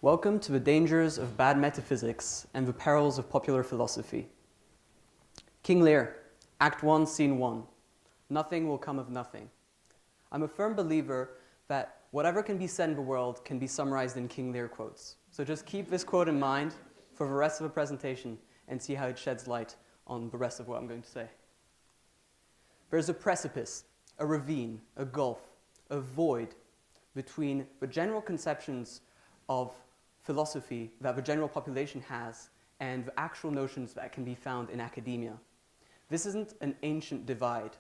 Welcome to the dangers of bad metaphysics and the perils of popular philosophy. King Lear, Act 1, Scene 1. Nothing will come of nothing. I'm a firm believer that whatever can be said in the world can be summarized in King Lear quotes. So just keep this quote in mind for the rest of the presentation and see how it sheds light on the rest of what I'm going to say. There's a precipice, a ravine, a gulf, a void between the general conceptions of philosophy that the general population has and the actual notions that can be found in academia. This isn't an ancient divide.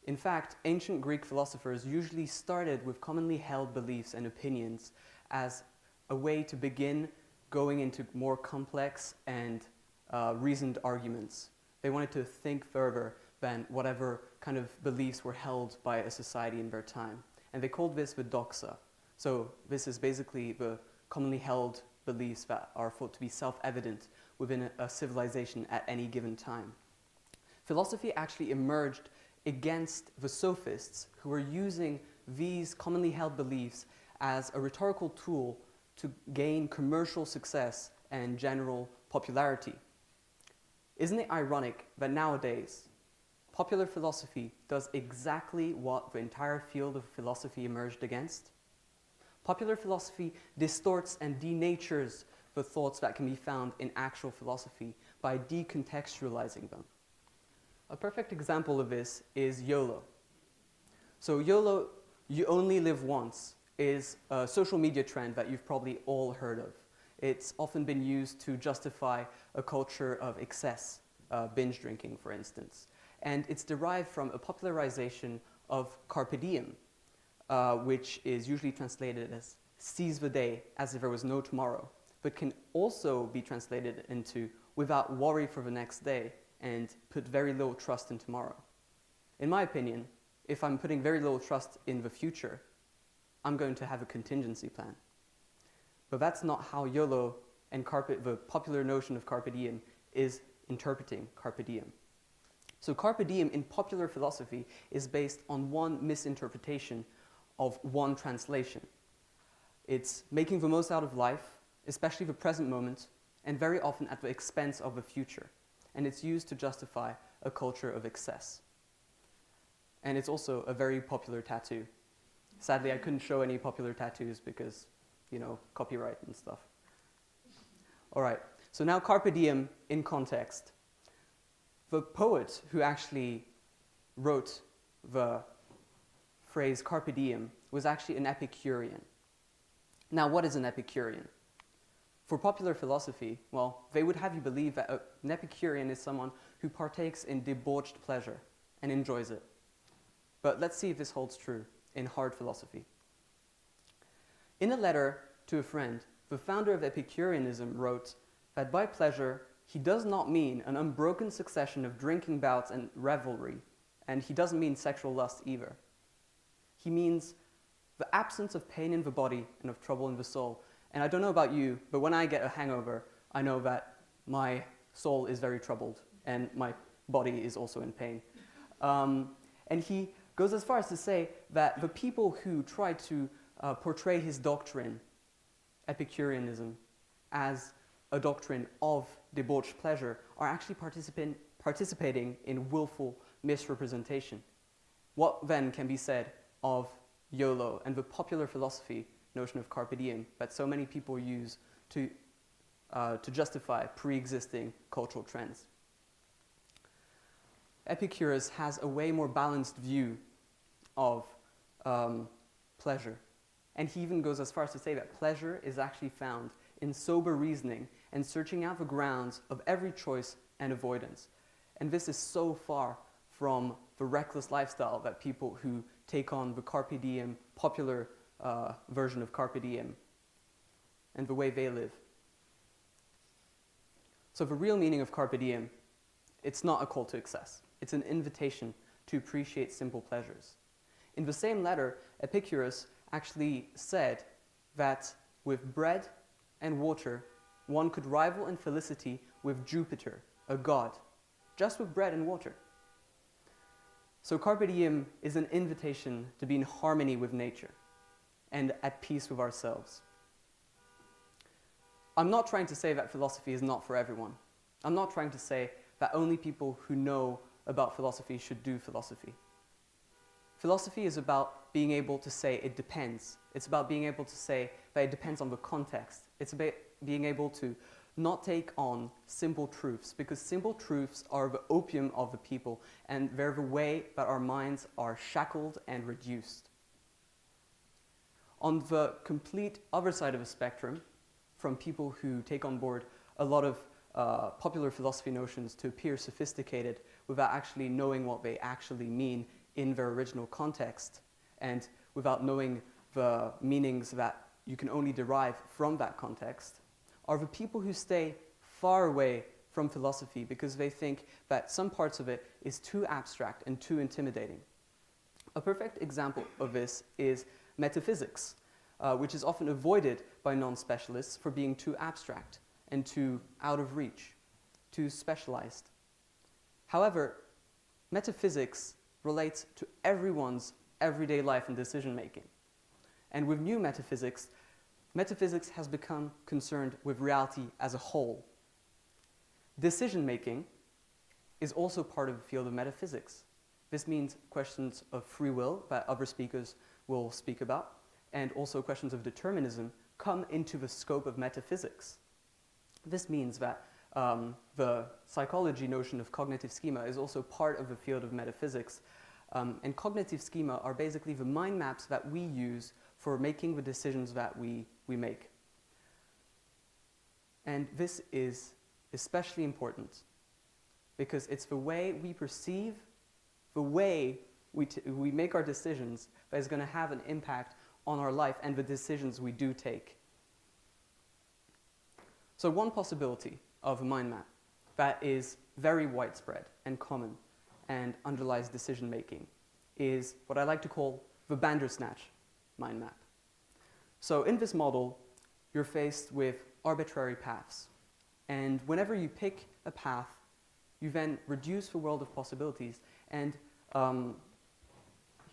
In fact, ancient Greek philosophers usually started with commonly held beliefs and opinions as a way to begin going into more complex and reasoned arguments. They wanted to think further than whatever kind of beliefs were held by a society in their time. And they called this the doxa. So this is basically the commonly held beliefs that are thought to be self-evident within a civilization at any given time. Philosophy actually emerged against the sophists who were using these commonly held beliefs as a rhetorical tool to gain commercial success and general popularity. Isn't it ironic that nowadays popular philosophy does exactly what the entire field of philosophy emerged against? Popular philosophy distorts and denatures the thoughts that can be found in actual philosophy by decontextualizing them. A perfect example of this is YOLO. So YOLO, you only live once, is a social media trend that you've probably all heard of. It's often been used to justify a culture of excess, binge drinking, for instance. And it's derived from a popularization of carpe diem, which is usually translated as seize the day as if there was no tomorrow, but can also be translated into without worry for the next day and put very little trust in tomorrow. In my opinion, if I'm putting very little trust in the future, I'm going to have a contingency plan. But that's not how YOLO and the popular notion of carpe diem is interpreting carpe diem. So carpe diem in popular philosophy is based on one misinterpretation of one translation. It's making the most out of life, especially the present moment, and very often at the expense of the future. And it's used to justify a culture of excess. And it's also a very popular tattoo. Sadly, I couldn't show any popular tattoos because, copyright and stuff. All right, so now carpe diem in context. The poet who actually wrote the phrase carpe diem was actually an Epicurean. Now, what is an Epicurean? For popular philosophy, well, they would have you believe that an Epicurean is someone who partakes in debauched pleasure and enjoys it. But let's see if this holds true in hard philosophy. In a letter to a friend, the founder of Epicureanism wrote that by pleasure, he does not mean an unbroken succession of drinking bouts and revelry, and he doesn't mean sexual lust either. He means the absence of pain in the body and of trouble in the soul. And I don't know about you, but when I get a hangover, I know that my soul is very troubled and my body is also in pain. And he goes as far as to say that the people who try to portray his doctrine, Epicureanism, as a doctrine of debauched pleasure are actually participating in willful misrepresentation. What then can be said of YOLO and the popular philosophy notion of carpe diem that so many people use to justify pre-existing cultural trends? Epicurus has a way more balanced view of pleasure. And he even goes as far as to say that pleasure is actually found in sober reasoning and searching out the grounds of every choice and avoidance. And this is so far from the reckless lifestyle that people who take on the carpe diem, popular version of carpe diem, and the way they live. So the real meaning of carpe diem, it's not a call to excess. It's an invitation to appreciate simple pleasures. In the same letter, Epicurus actually said that with bread and water, one could rival in felicity with Jupiter, a god, just with bread and water. So carpe diem is an invitation to be in harmony with nature and at peace with ourselves. I'm not trying to say that philosophy is not for everyone. I'm not trying to say that only people who know about philosophy should do philosophy. Philosophy is about being able to say it depends. It's about being able to say that it depends on the context. It's about being able to not take on simple truths, because simple truths are the opium of the people, and they're the way that our minds are shackled and reduced. On the complete other side of the spectrum, from people who take on board a lot of popular philosophy notions to appear sophisticated without actually knowing what they actually mean in their original context, and without knowing the meanings that you can only derive from that context, are the people who stay far away from philosophy because they think that some parts of it is too abstract and too intimidating. A perfect example of this is metaphysics, which is often avoided by non-specialists for being too abstract and too out of reach, too specialized. However, metaphysics relates to everyone's everyday life and decision-making. And with new metaphysics, metaphysics has become concerned with reality as a whole. Decision-making is also part of the field of metaphysics. This means questions of free will that other speakers will speak about, and also questions of determinism come into the scope of metaphysics. This means that the psychology notion of cognitive schema is also part of the field of metaphysics. And cognitive schema are basically the mind maps that we use for making the decisions that we make. And this is especially important because it's the way we perceive, the way we make our decisions that is going to have an impact on our life and the decisions we do take. So one possibility of a mind map that is very widespread and common and underlies decision making is what I like to call the Bandersnatch mind map. So in this model, you're faced with arbitrary paths. And whenever you pick a path, you then reduce the world of possibilities. And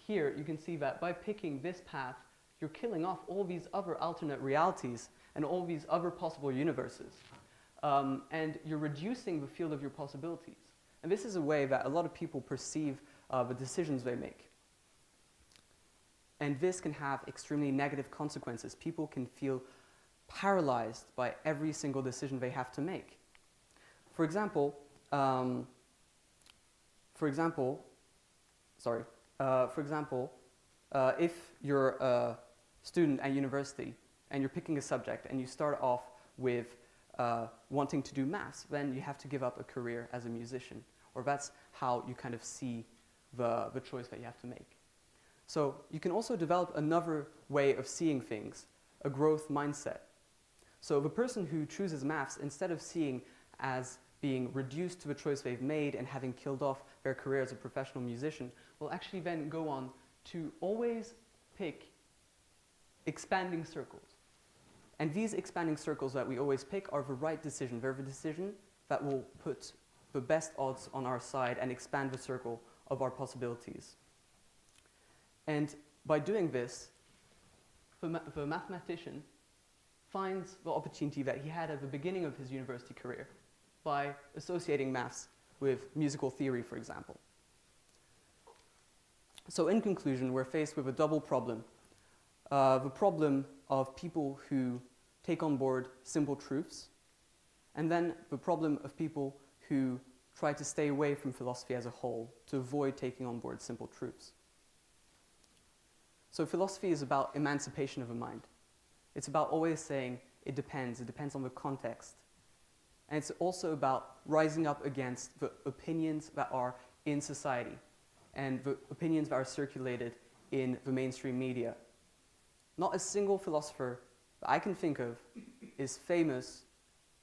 here you can see that by picking this path, you're killing off all these other alternate realities and all these other possible universes. And you're reducing the field of your possibilities. And this is a way that a lot of people perceive the decisions they make. And this can have extremely negative consequences. People can feel paralyzed by every single decision they have to make. For example, if you're a student at university and you're picking a subject and you start off with wanting to do maths, then you have to give up a career as a musician. Or that's how you kind of see the choice that you have to make. So you can also develop another way of seeing things, a growth mindset. So the person who chooses maths, instead of seeing as being reduced to the choice they've made and having killed off their career as a professional musician, will actually then go on to always pick expanding circles. And these expanding circles that we always pick are the right decision. They're the decision that will put the best odds on our side and expand the circle of our possibilities. And by doing this, the mathematician finds the opportunity that he had at the beginning of his university career by associating maths with musical theory, for example. So in conclusion, we're faced with a double problem. The problem of people who take on board simple truths, and then the problem of people who try to stay away from philosophy as a whole to avoid taking on board simple truths. So philosophy is about emancipation of the mind. It's about always saying it depends on the context. And it's also about rising up against the opinions that are in society and the opinions that are circulated in the mainstream media. Not a single philosopher that I can think of is famous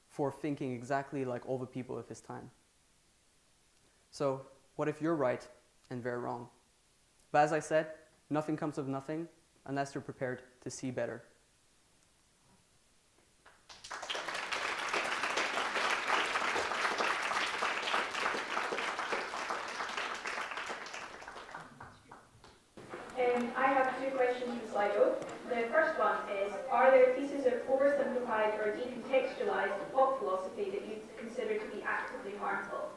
for thinking exactly like all the people of his time. So what if you're right and they're wrong? But as I said, nothing comes of nothing unless you're prepared to see better. I have two questions for Slido. The first one is, are there theses of oversimplified simplified or decontextualized pop philosophy that you consider to be actively harmful?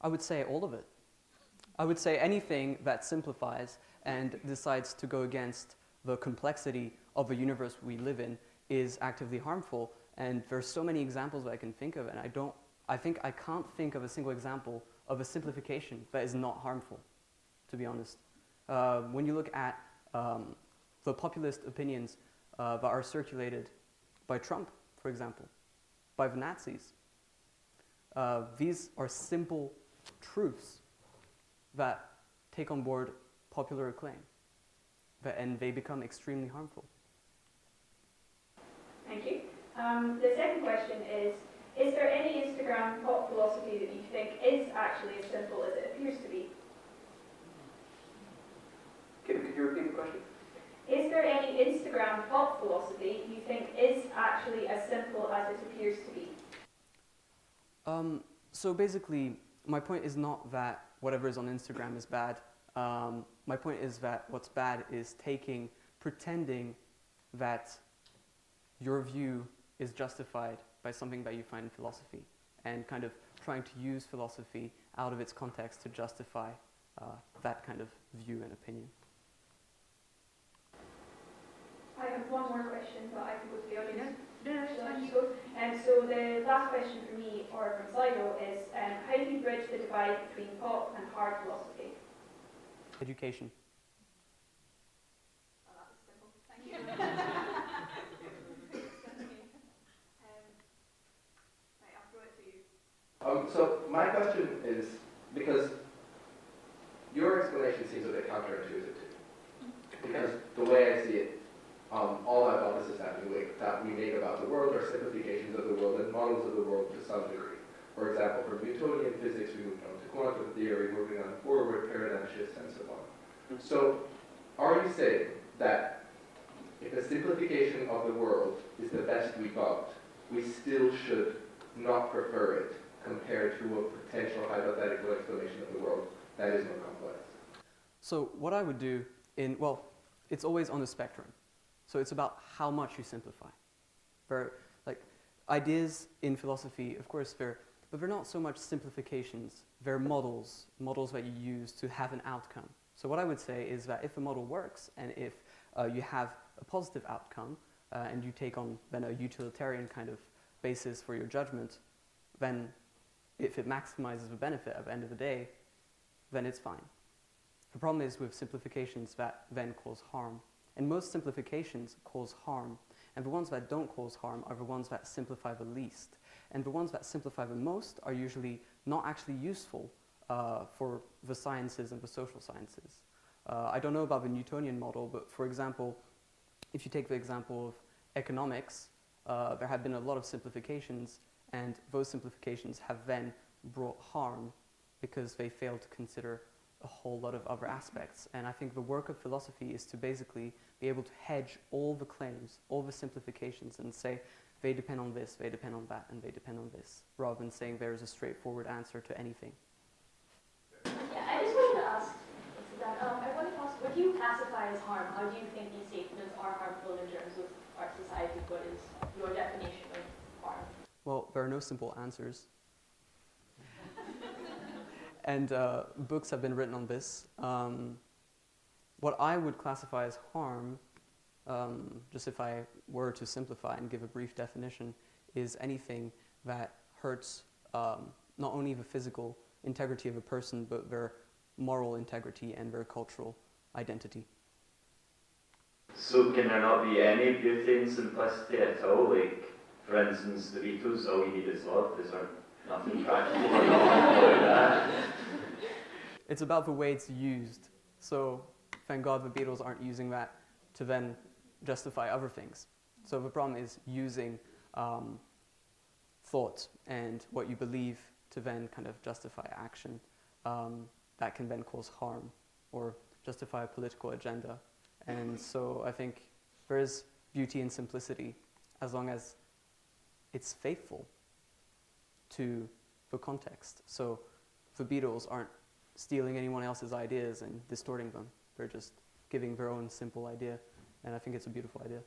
I would say all of it. I would say anything that simplifies and decides to go against the complexity of the universe we live in is actively harmful. And there's so many examples that I can think of, and I think I can't think of a single example of a simplification that is not harmful, to be honest. When you look at the populist opinions that are circulated by Trump, for example, by the Nazis, these are simple truths that take on board popular acclaim, and they become extremely harmful. Thank you. The second question is there any Instagram pop philosophy that you think is actually as simple as it appears to be? Could you repeat the question? Is there any Instagram pop philosophy you think is actually as simple as it appears to be? So basically, my point is not that whatever is on Instagram is bad. My point is that what's bad is pretending that your view is justified by something that you find in philosophy, and kind of trying to use philosophy out of its context to justify that kind of view and opinion. I have one more question, but I can go to the audience. So the last question for me, or from Slido, is how do you bridge the divide between pop and hard philosophy? Education. Oh, that was simple. Thank you. Right, I'll throw it to you. So my question is, because your explanation seems a bit counterintuitive to me, because the way I see it, all hypotheses that we make about the world are simplifications of the world and models of the world to some degree. For example, from Newtonian physics, we moved on to quantum theory, moving on forward, paradigm shifts, and so on. So, are you saying that if a simplification of the world is the best we got, we still should not prefer it compared to a potential hypothetical explanation of the world that is more complex? So what I would do it's always on a spectrum. So it's about how much you simplify. Ideas in philosophy, of course, but they're not so much simplifications. They're models that you use to have an outcome. So what I would say is that if a model works, and if you have a positive outcome, and you take on then a utilitarian kind of basis for your judgment, then if it maximizes the benefit at the end of the day, then it's fine. The problem is with simplifications that then cause harm. And most simplifications cause harm. And the ones that don't cause harm are the ones that simplify the least. And the ones that simplify the most are usually not actually useful for the sciences and the social sciences. I don't know about the Newtonian model, but for example, if you take the example of economics, there have been a lot of simplifications, and those simplifications have then brought harm because they fail to consider a whole lot of other aspects. And I think the work of philosophy is to basically be able to hedge all the claims, all the simplifications, and say they depend on this, they depend on that, and they depend on this, rather than saying there is a straightforward answer to anything. Yeah, I just wanted to ask, what do you classify as harm? How do you think these statements are harmful in terms of our society? What is your definition of harm? Well, there are no simple answers. And books have been written on this. What I would classify as harm, just if I were to simplify and give a brief definition, is anything that hurts not only the physical integrity of a person, but their moral integrity and their cultural identity. So can there not be any beauty in simplicity at all? Like, for instance, the Beatles, all you need is love. Is there nothing practical about that? It's about the way it's used. So thank God the Beatles aren't using that to then justify other things. So the problem is using thought and what you believe to then kind of justify action that can then cause harm or justify a political agenda. And so I think there is beauty in simplicity as long as it's faithful to the context. So the Beatles aren't stealing anyone else's ideas and distorting them. They're just giving their own simple idea And I think it's a beautiful idea.